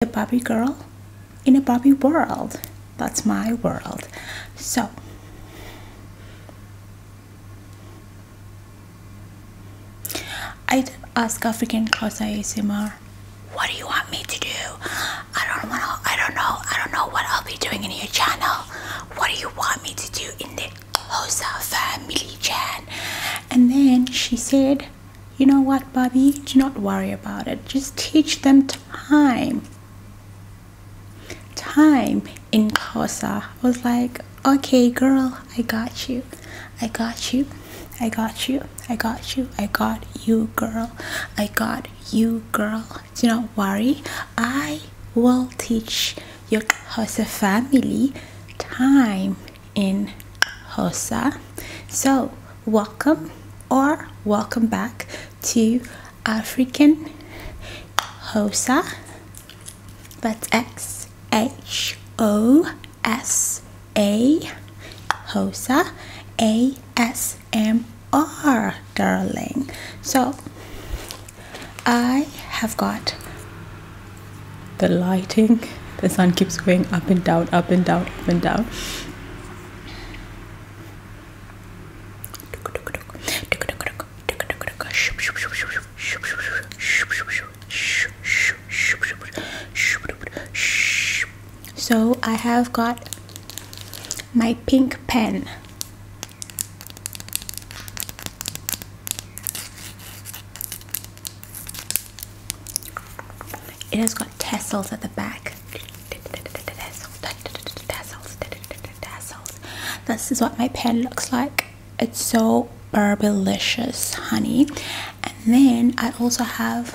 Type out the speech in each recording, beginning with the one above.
a Barbie girl in a Barbie world. That's my world. So I did ask African Xhosa ASMR, what do you want me to do? I don't know what I'll be doing in your channel. What do you want me to do in the Xhosa family chan? And then she said, you know what, Barbie, do not worry about it. Just teach them time in Xhosa. I was like, okay girl, I got you, I got you, I got you, I got you, I got you girl, I got you girl. Do not worry, I will teach your Xhosa family time in Xhosa. So welcome or welcome back to African Xhosa. That's Xhosa, Xhosa, ASMR, darling. So I have got the lighting. The sun keeps going up and down, up and down, up and down. So I have got my pink pen. It has got tassels at the back. Tassels. This is what my pen looks like. It's so Barbilicious, honey. And then I also have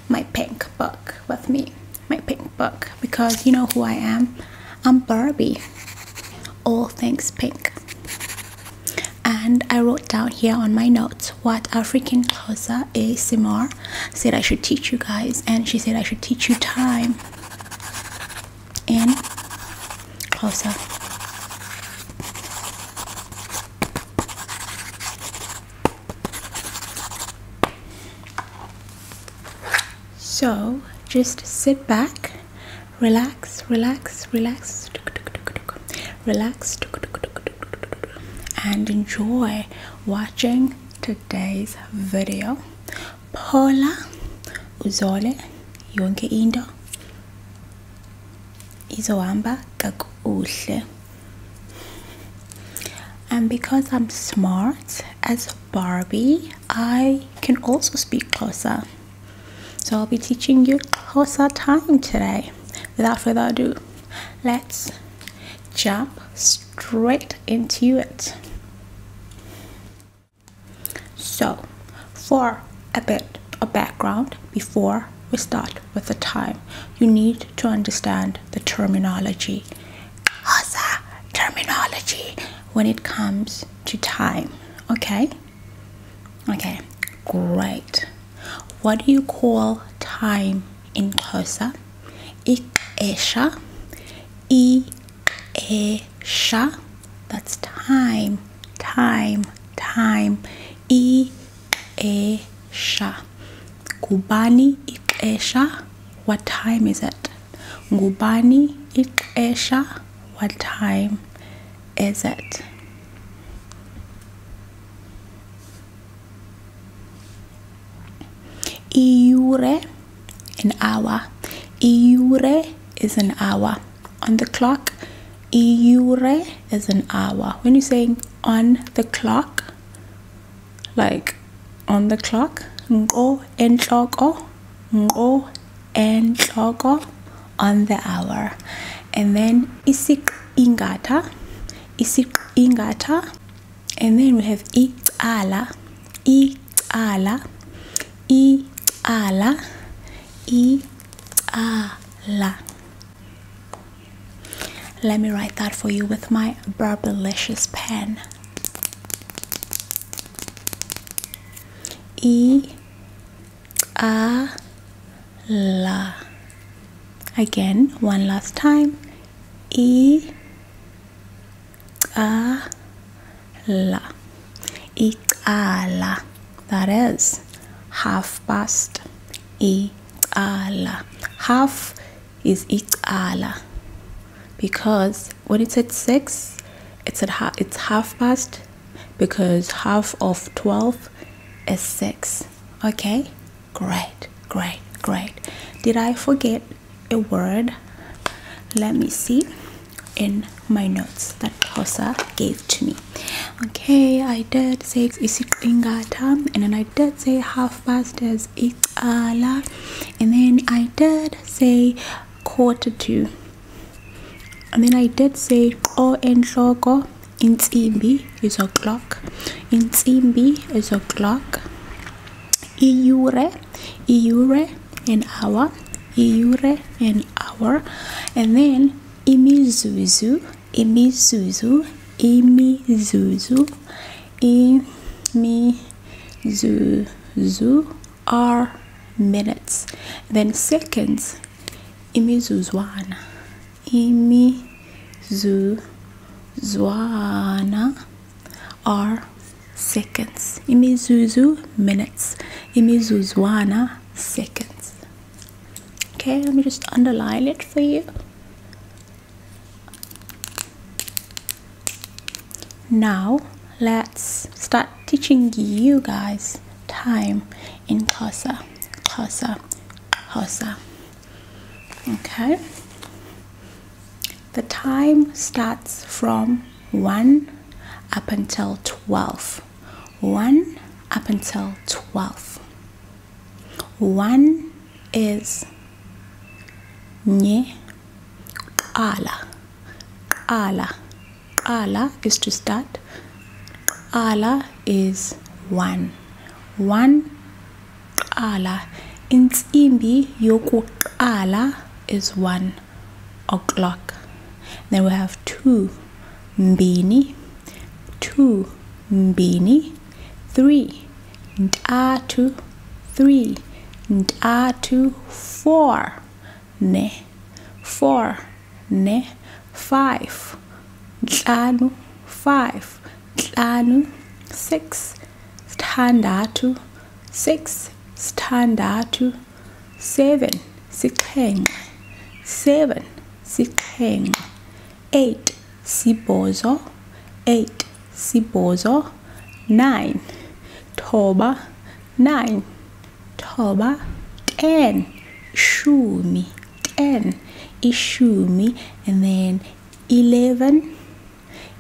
my pink book with me. My pink book, because you know who I am. I'm Barbie. All things pink. And I wrote down here on my notes what African Xhosa ASMR said I should teach you guys, and she said I should teach you time in Xhosa. So just sit back, relax, and enjoy watching today's video. Phola uzole yonke into izohamba kakuhle. And because I'm smart as Barbie, I can also speak Xhosa. So I'll be teaching you Xhosa time today. Without further ado, let's jump straight into it. So, for a bit of background before we start with the time, you need to understand the terminology. Xhosa terminology when it comes to time. Okay? Okay, great. What do you call time in Xhosa? Ixesha. Ixesha. That's time. Ixesha. Ngubani ixesha? What time is it? Ngubani ixesha? What time is it? Iure, an hour. Iure is an hour. On the clock, iure is an hour. When you're saying on the clock, like on the clock, ngo enhloko, on the hour. And then isik ingata, and then we have icala, icala. Let me write that for you with my Barbilicious pen. Icala. Again, one last time. Icala. Icala. That is 1/2 past. Icala. Half is icala, because when it's at 6, it's half past, because half of 12 is 6. Okay, great. Did I forget a word? Let me see in my notes that Xhosa gave to me. Okay, I did say isiqingatha, and then I did say half past is icala, and then I did say 1:45, and then I did say enhloko, intsimbi is o'clock, intsimbi is o'clock, iyure, an hour, an hour, and then imizuzu are minutes. Then seconds, imizuzwana are seconds. Imizuzu, minutes. Imizuzwana, seconds. Okay, let me just underline it for you. Now let's start teaching you guys time in Xhosa. Okay, the time starts from 1 up until 12. 1 up until 12. 1 is nye ala is to start. Ala is 1. 1 ala. Intsimbi yokuqala is 1 o'clock. Then we have 2 mbini, 3 ntatu, 3 ntatu, 4 ne, 5 nhlanu, 6 sithandathu, 6 sithandathu, 7 sixhenxe, 8 sibhozo, 9 thoba, 10 ishumi, and then 11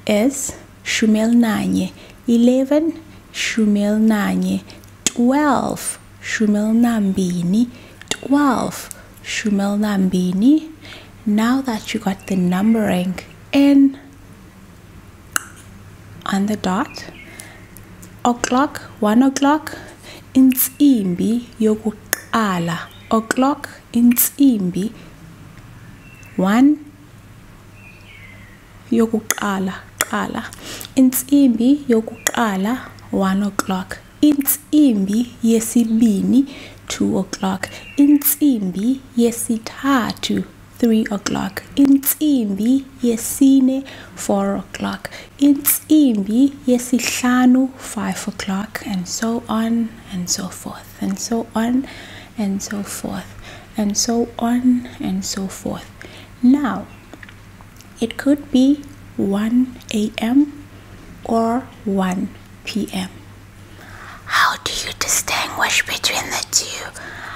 is shumelnanye, 11 shumelnanye, 12 shumelnambini, 12 shumelnambini. Now that you got the numbering in on the dot, o'clock, 1 o'clock, intsimbi yokuqala, o'clock, intsimbi 1 yokuqala, intsimbi yokuqala 1 o'clock, intsimbi yesibini 2 o'clock, intsimbi yesithathu 3 o'clock, intsimbi yesine 4 o'clock, intsimbi yesihlanu 5 o'clock, and so on and so forth, and so on and so forth, and so on and so forth. Now it could be 1 a.m. or 1 p.m. How do you distinguish between the two?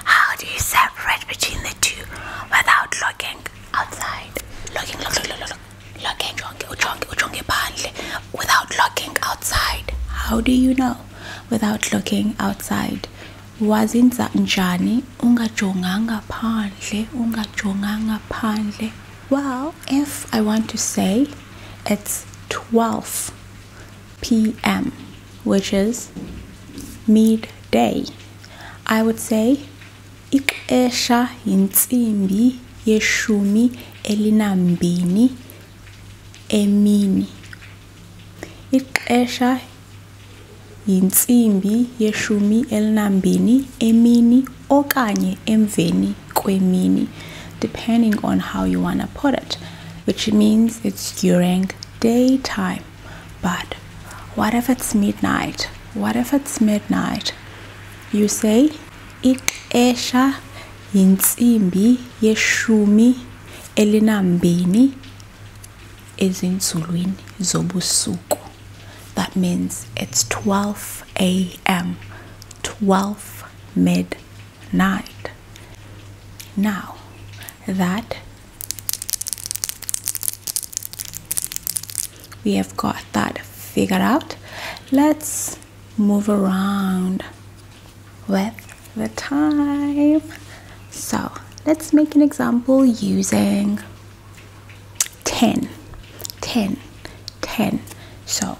How do you separate between the two without looking outside? Looking, without looking outside. How do you know without looking outside? Wazinza njani ungajonganga phandle? Well, if I want to say it's 12 p.m., which is midday, I would say ixesha yintsimbi yeshumi elinambini emini. Ixesha yintsimbi yeshumi elinambini emini okanye emveni kwemini, depending on how you want to put it, which means it's during daytime. But what if it's midnight? You say ixesha yinsimbi yeshumi elinambini ezinsulwini zobusuku. That means it's 12 a.m. 12 midnight. Now that we have got that figured out, let's move around with the time. So let's make an example using 10. So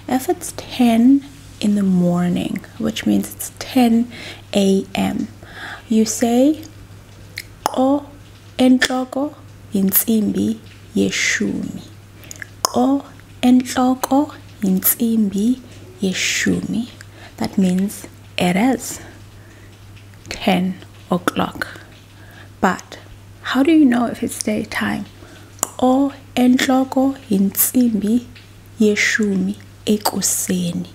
if it's 10 in the morning, which means it's 10 a.m., you say o enhloko yinsimbi yeshumi. O enhloko yinsimbi yeshumi. That means it is 10 o'clock. But how do you know if it's daytime? O enhloko yinsimbi yeshumi ekuseni.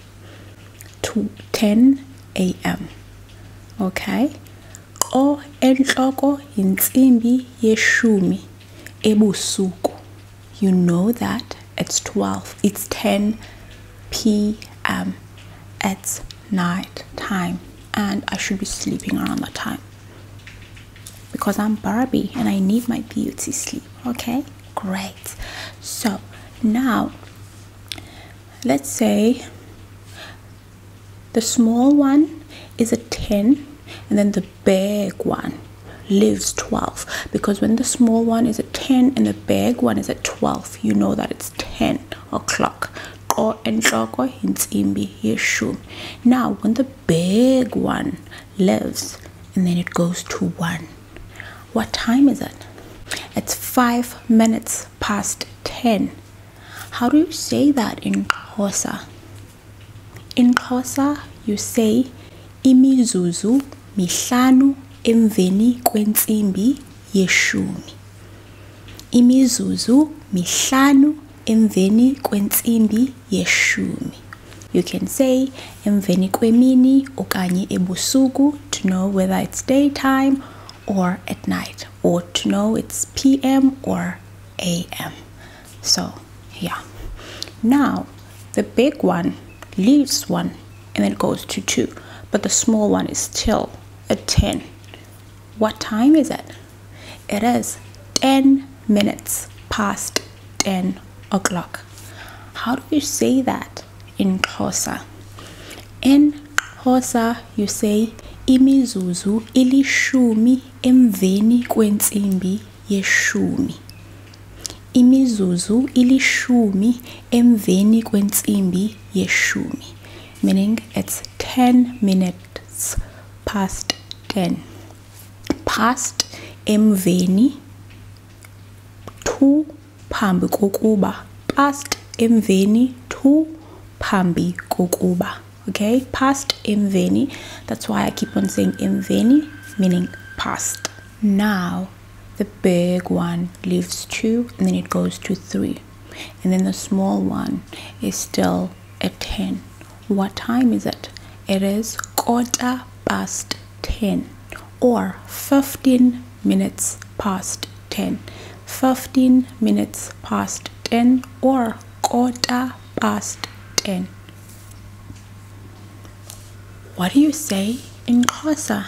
10 a.m. Okay? O enhloko yinsimbi yeshumi ebusuku. You know that it's 10 p.m. It's night time, and I should be sleeping around that time because I'm Barbie and I need my beauty sleep. Okay, great. So now let's say the small one is a 10 and then the big one lives 12, because when the small one is at 10 and the big one is at 12, you know that it's 10 o'clock. Now when the big one lives and then it goes to 1, what time is it? It's 5 minutes past 10. How do you say that in Xhosa? In Xhosa you say imizuzu mihlanu emveni kwensimbi yeshumi. Imizuzu mihlanu emveni kwensimbi yeshumi. You can say emveni kwemini okanye ebusuku to know whether it's daytime or at night, or to know it's PM or AM. So yeah. Now the big one leaves 1 and then goes to 2, but the small one is still at 10. What time is it? It is 10 minutes past 10 o'clock. How do you say that in Xhosa? In Xhosa you say imizuzu ilishumi emveni kwensimbi yeshumi. Imizuzu ilishumi emveni kwensimbi yeshumi, meaning it's 10 minutes past 10. Past emveni, to phambi kokuba. Past emveni, to phambi kokuba. Okay, past emveni. That's why I keep on saying emveni, meaning past. Now the big one leaves 2 and then it goes to 3, and then the small one is still at 10. What time is it? It is 10:15 or 15 minutes past 10. 15 minutes past 10 or 10:15. What do you say in Xhosa?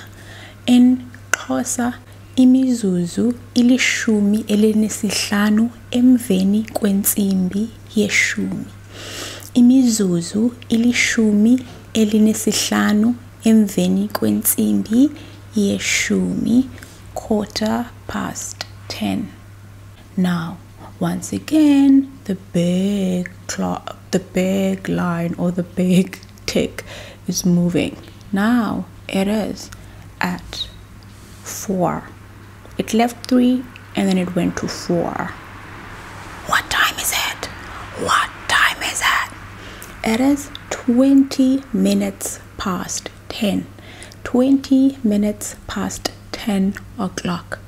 In Xhosa imizuzu ilishumi elinesihlanu emveni kwensimbi yeshumi. Imizuzu ilishumi elinesihlanu emveni kwensimbi yeshumi, 10:15. Now once again the big line or the big tick is moving. Now it is at 4. It left 3 and then it went to 4. What time is it? What time is it? It is 20 minutes past 10. 20 minutes past 10 o'clock.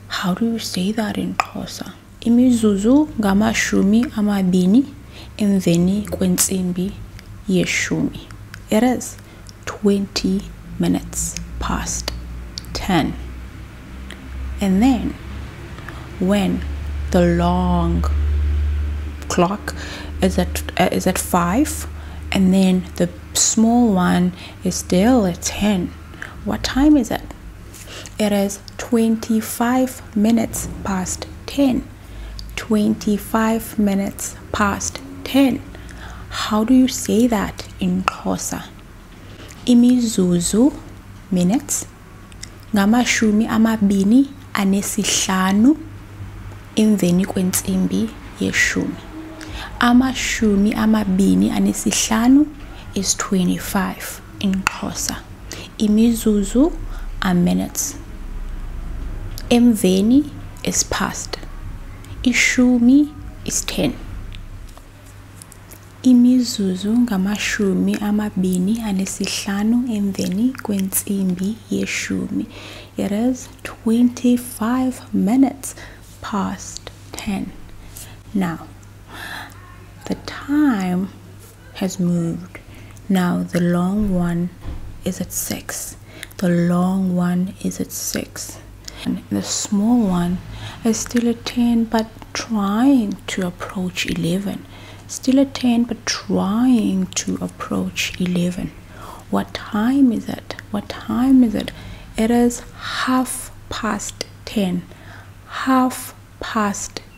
How do you say that in Xhosa? Imizuzu ngamashumi amabini emveni kwensimbi yeshumi. It is 20 minutes past 10. And then when the long clock is at 5, and then the small one is still at 10, what time is it? It is 25 minutes past 10. 25 minutes past 10. How do you say that in Xhosa? Imizuzu, minutes, ngamashumi amabini anesihlanu emveni kwentsimbi yeshumi. Amashumi amabini anesihlanu is 25 in Xhosa. Imizuzu are minutes. Emveni is past. Ishumi is 10. Imizuzu ngamashumi amabini anesihlanu emveni kwentsimbi yeshumi. It is 25 minutes past 10. Now, the time has moved. Now the long one is at 6. The long one is at 6. And the small one is still at 10 but trying to approach 11. Still at 10 but trying to approach 11. What time is it? What time is it? It is 10:30.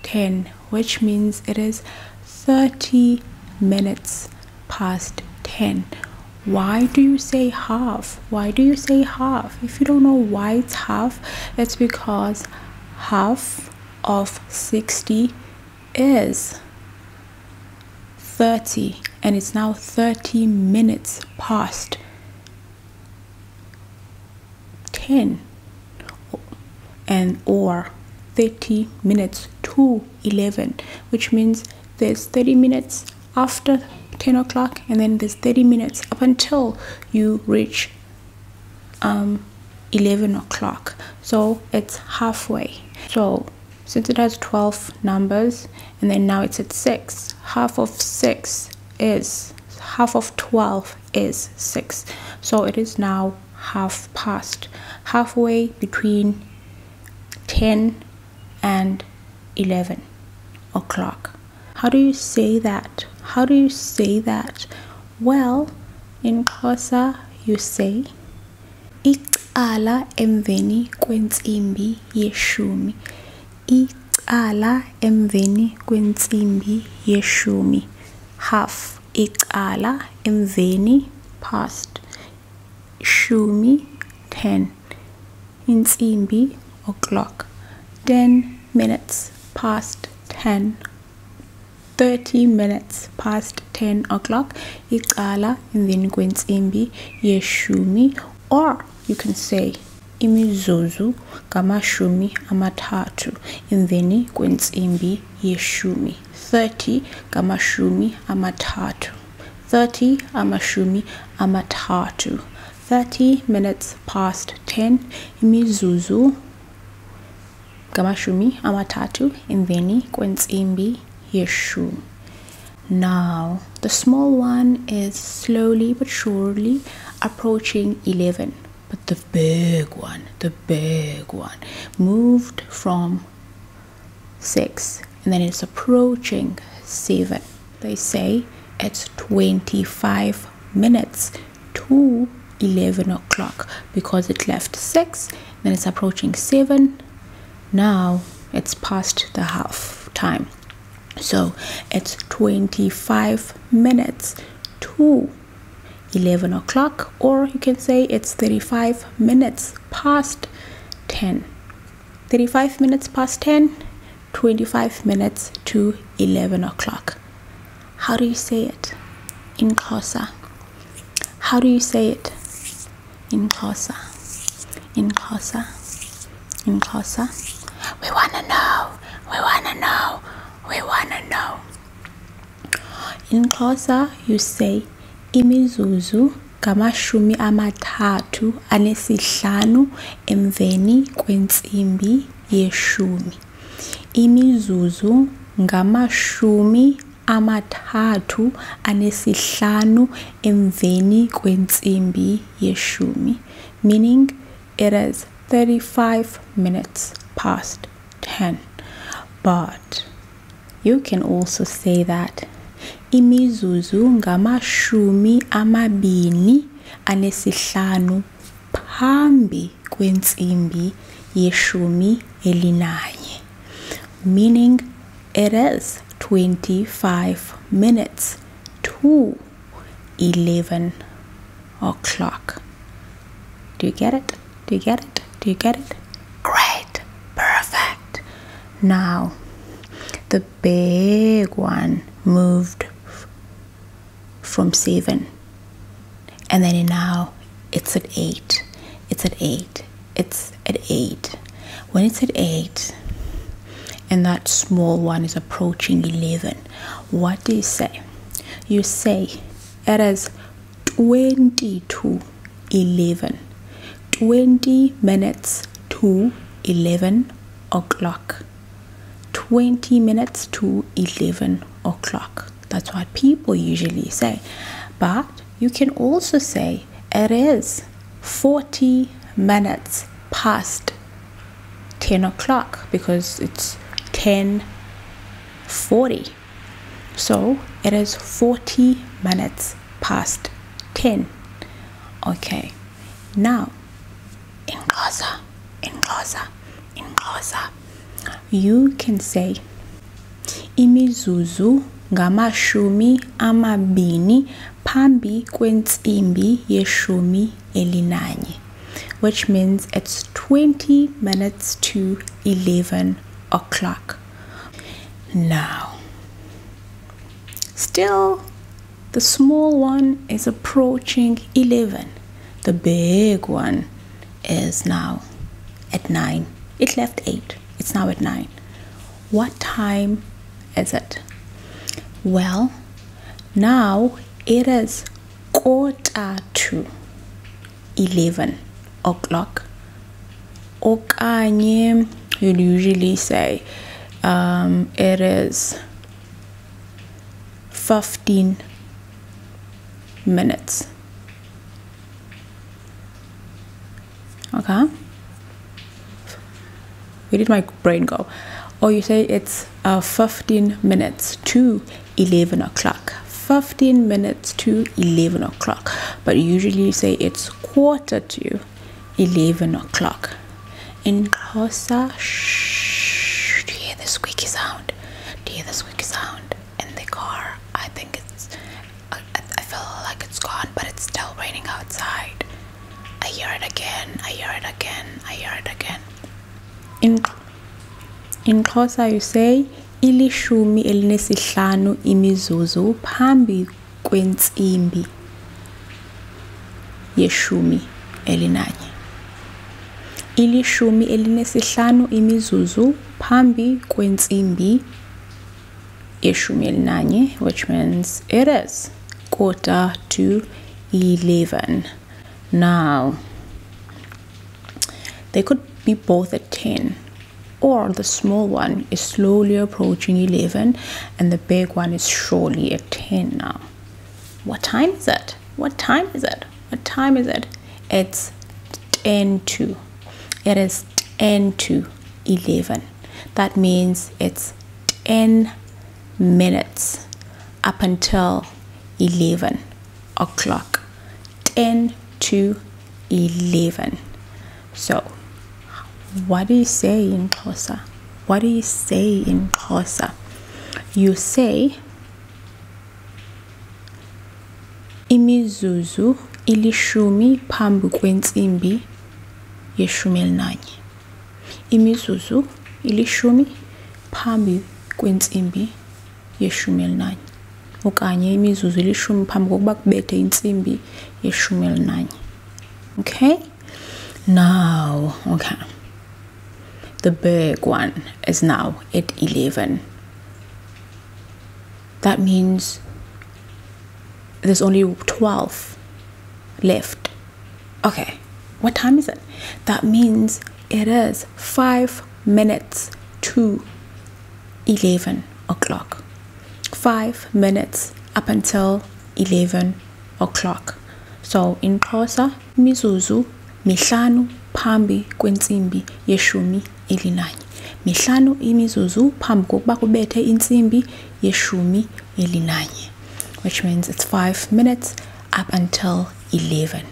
10:30, which means it is 30 minutes past 10. Why do you say half? Why do you say half? If you don't know why it's half, it's because half of 60 is 30, and it's now 30 minutes past 10, and or 30 minutes to 11, which means there's 30 minutes after 10 o'clock, and then there's 30 minutes up until you reach 11 o'clock. So it's halfway. So since it has 12 numbers, and then now it's at 6, half of 12 is 6. So it is now half past, halfway between 10 and 11 o'clock. How do you say that? How do you say that? Well, in Xhosa you say icala emveni kwentsimbi yeshumi. Icala emveni kwentsimbi yeshumi. Half. Icala emveni past. Shumi 10. Intsimbi o'clock. 10 minutes past 10. 30 minutes past 10 o'clock. Icala emveni kwentsimbi yeshumi. Or you can say imizuzu ngamashumi amathathu emveni kwentsimbi yeshumi. 30 ngamashumi amathathu. 30 amashumi amathathu. 30 minutes past 10. Imizuzu ngamashumi amathathu emveni kwentsimbi yeshumi. Now the small one is slowly but surely approaching 11, but the big one moved from 6, and then it's approaching 7. They say it's 25 minutes to 11 o'clock because it left 6, then it's approaching 7. Now it's past the half time. So it's 25 minutes to 11 o'clock, or you can say it's 35 minutes past 10. 35 minutes past 10, 25 minutes to 11 o'clock. How do you say it in Xhosa? How do you say it in Xhosa? In Xhosa? In Xhosa? We wanna know. We wanna know. We wanna know. In Xhosa you say imizuzu ngamashumi amathathu anesihlanu emveni kwentsimbi yeshumi. Imizuzu ngamashumi amathathu anesihlanu emveni kwentsimbi yeshumi, meaning it is 35 minutes past 10. But you can also say that imizuzu ngamashumi amabini anesihlanu phambi kwentsimbi yeshumi elinanye, meaning it is 25 minutes to 11 o'clock. Do you get it? Do you get it? Do you get it? Great. Perfect. Now, the big one moved from 7. And then now it's at 8. It's at 8. It's at 8. When it's at 8 and that small one is approaching 11, what do you say? You say it is 20 to 11. 20 minutes to 11 o'clock. 20 minutes to 11 o'clock. That's what people usually say. But you can also say it is 40 minutes past 10 o'clock because it's 10:40. So it is 40 minutes past 10. Okay. Now, in Xhosa, you can say imizuzu ngamashumi amabini phambi kwentsimbi yeshumi elinanye, which means it's 20 minutes to 11 o'clock. Now, still the small one is approaching 11. The big one is now at 9. It left 8. It's now at 9. What time is it? Well, now it is 11:15 o'clock. Okanye, you'll usually say it is 15 minutes. Okay? Where did my brain go? Or you say it's 15 minutes to 11 o'clock. 15 minutes to 11 o'clock. But usually you say it's 11:15 o'clock. In Xhosa, shh, do you hear the squeaky sound? Do you hear the squeaky sound in the car? I think it's, I feel like it's gone, but it's still raining outside. I hear it again, I hear it again, I hear it again. In Xhosa you say ilishumi elinesihlanu imizuzu phambi kwentsimbi yeshumi elinanye. Ilishumi elinesihlanu imizuzu phambi kwentsimbi yeshumi elinanye, which means it is 11:15. Now, they could be both at 10, or the small one is slowly approaching 11 and the big one is surely at 10 now. What time is it? What time is it? What time is it? It's 10 to. It is 10 to 11. That means it's 10 minutes up until 11 o'clock. 10 to 11. So, what do you say in Xhosa? What do you say in Xhosa? You say imizuzu ilishumi phambi kwentsimbi yeshumi elinanye. Imizuzu ilishumi phambi kwentsimbi yeshumi elinanye. Okanye imizuzu ilishumi phambi kokuba kubethe intsimbi yeshumi elinanye. Okay? Now, okay. The big one is now at 11. That means there's only 12 left. Okay, what time is it? That means it is 5 minutes to 11 o'clock. 5 minutes up until 11 o'clock. So in Xhosa, mizuzu mihlanu phambi kwentsimbi yeshumi elinanye. Mihlanu imizuzu phambi kokuba kubethe insimbi yeshumi elinanye, which means it's 5 minutes up until 11.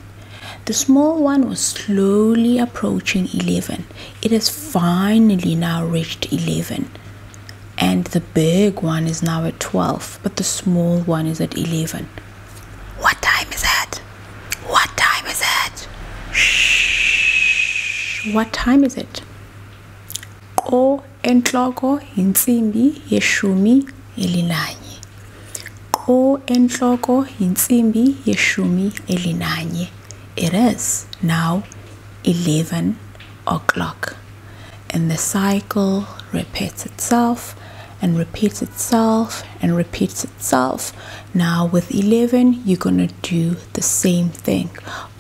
The small one was slowly approaching 11. It has finally now reached 11. And the big one is now at 12, but the small one is at 11. What time is it? What time is it? Shh. What time is it? Ko enhloko insimbi yeshumi elinanye. Ko enhloko insimbi yeshumi elinanye. It is now 11 o'clock. And the cycle repeats itself and repeats itself and repeats itself. Now with 11, you're gonna do the same thing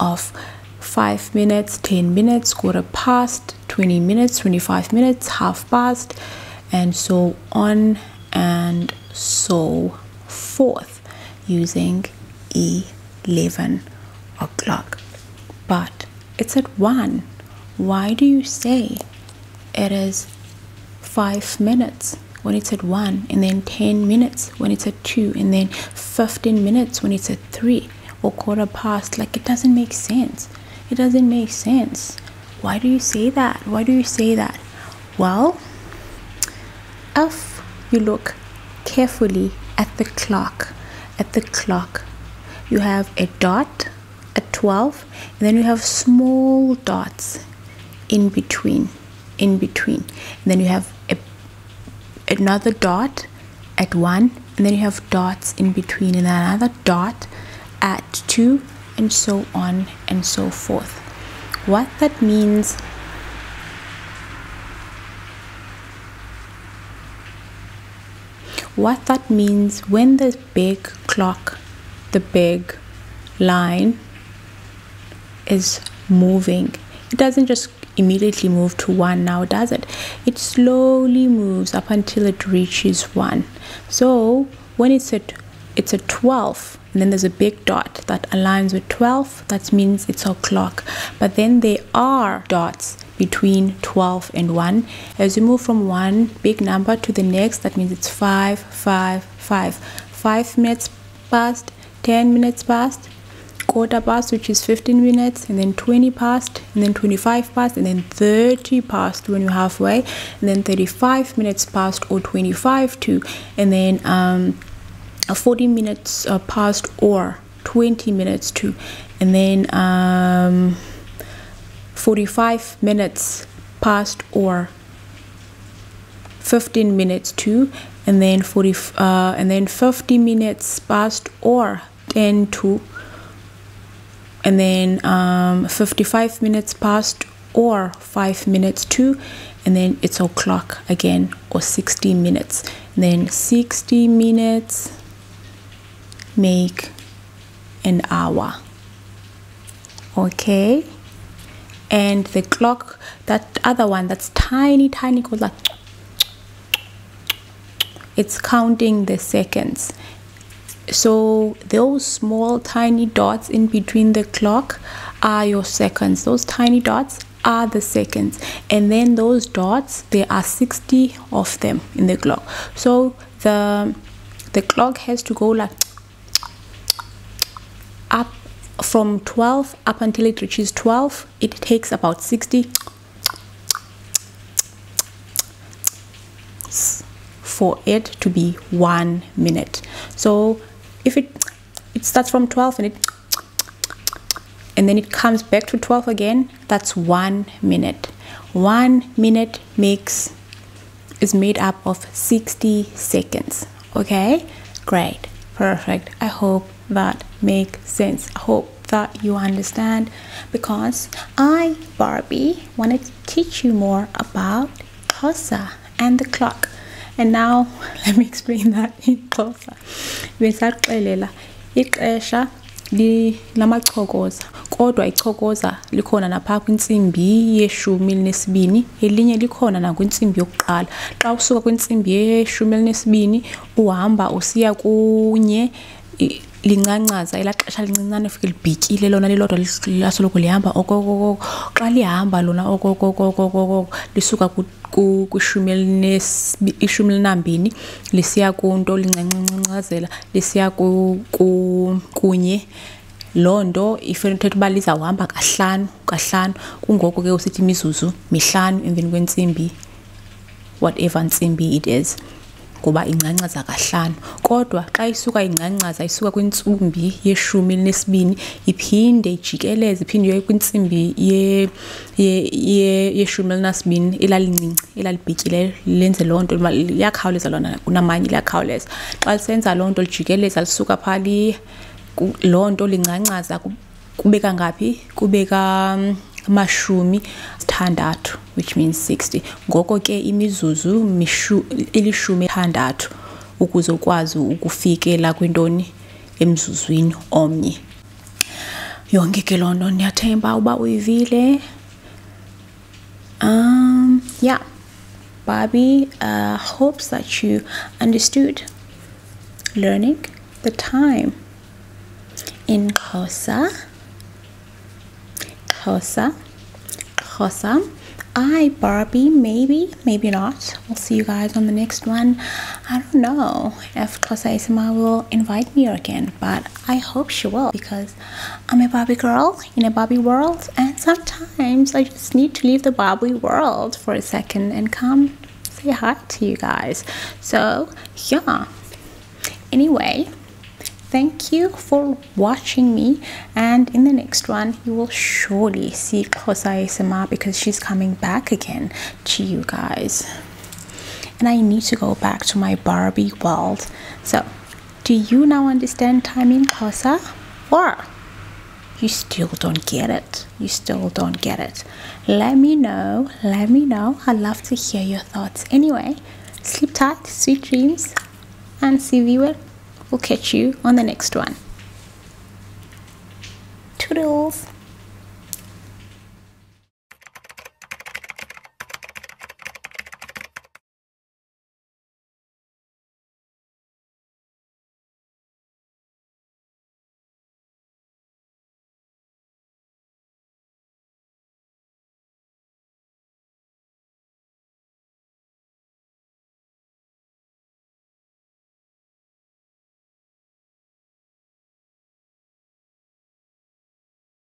of 5 minutes, 10 minutes, quarter past, 20 minutes, 25 minutes, half past, and so on and so forth using 11 o'clock. But it's at 1. Why do you say it is 5 minutes when it's at 1, and then 10 minutes when it's at 2, and then 15 minutes when it's at 3 or quarter past? Like, it doesn't make sense. It doesn't make sense. Why do you say that? Why do you say that? Well, if you look carefully at the clock, you have a dot at 12, and then you have small dots in between, and then you have another dot at 1, and then you have dots in between, and another dot at 2, and so on and so forth. What that means when the big clock, the big line is moving, it doesn't just immediately move to 1 now, does it? It slowly moves up until it reaches 1. So when it's at 12, and then there's a big dot that aligns with 12, that means it's o'clock. But then there are dots between 12 and 1. As you move from one big number to the next, that means it's 5, 5, 5. 5 minutes past, 10 minutes past, quarter past, which is 15 minutes, and then 20 past, and then 25 past, and then 30 past when you're halfway, and then 35 minutes past or 25 to, and then 40 minutes past or 20 minutes to, and then 45 minutes past or 15 minutes to, and then 50 minutes past or 10 to, and then 55 minutes past or 5 minutes to, and then it's o'clock again, or 60 minutes. And then 60 minutes make an hour. Okay, and the clock, that other one that's tiny goes like, it's counting the seconds. So those small tiny dots in between the clock are your seconds. Those tiny dots are the seconds, and then those dots, there are 60 of them in the clock. So the clock has to go like up from 12 up until it reaches 12. It takes about 60 for it to be 1 minute. So if it starts from 12 and then it comes back to 12 again, that's 1 minute. 1 minute is made up of 60 seconds. Okay, great, perfect. I hope that makes sense. I hope that you understand, because I, Barbie, wanted to teach you more about Xhosa and the clock. And now let me explain that in Xhosa. Besaxelela ixesha lamachokoza, kodwa ichokoza likhona napha kwinsimbi yeshumi elinesibini, elinye likhona nakwinsimbi yokuqala. Xa usuka kwinsimbi yeshumi elinesibini uhamba usiya kunye, lincancaza elaxesha lincincane ufike libhityile lona lilodwa lasoloko lihamba okokoko xa lihamba lona okokoko lisuka kwishumi elinambini lisiya kunto lincancazela lisiya kunye loo nto ifuna uthetha uba lizawuhamba kahlanu kungoko ke usithi imizuzu mihlanu emveni kwentsimbi whatever ntsimbi it is ngoba ingcancaza kahlanu kodwa xa isuka ingcancaza isuka kwintsimbi yeshumi elinesibini iphinde ijikeleze iphinde iye kwintsimbi yeshumi elinesibini elalincinci elalibhityileyo lenze loo nto liyakhawuleza lona kunamanye liyakhawuleza xa lisenza loo nto lijikeleza lisuka phaa loo nto lingcancaza kubeka ngaphi kubeka amashumi sithandathu which means 60 ngoko ke imizuzu ilishumi thandathu ukuze ukwazi ukufikela kwintoni emzuzwini omnye yonke ke loo nto ndiyathemba uba uyivile yeah Barbie hopes that you understood learning the time in Xhosa. I Barbie, maybe not. We'll see you guys on the next one. I don't know if Xhosa ASMR will invite me again, but I hope she will because I'm a Barbie girl in a Barbie world, and sometimes I just need to leave the Barbie world for a second and come say hi to you guys. So yeah, anyway, thank you for watching me, and in the next one you will surely see Xhosa ASMR because she's coming back again to you guys, and I need to go back to my Barbie world. So do you now understand time in Xhosa, or you still don't get it? Let me know. I'd love to hear your thoughts. Anyway, sleep tight, sweet dreams, and see viewer, we'll catch you on the next one. Toodles.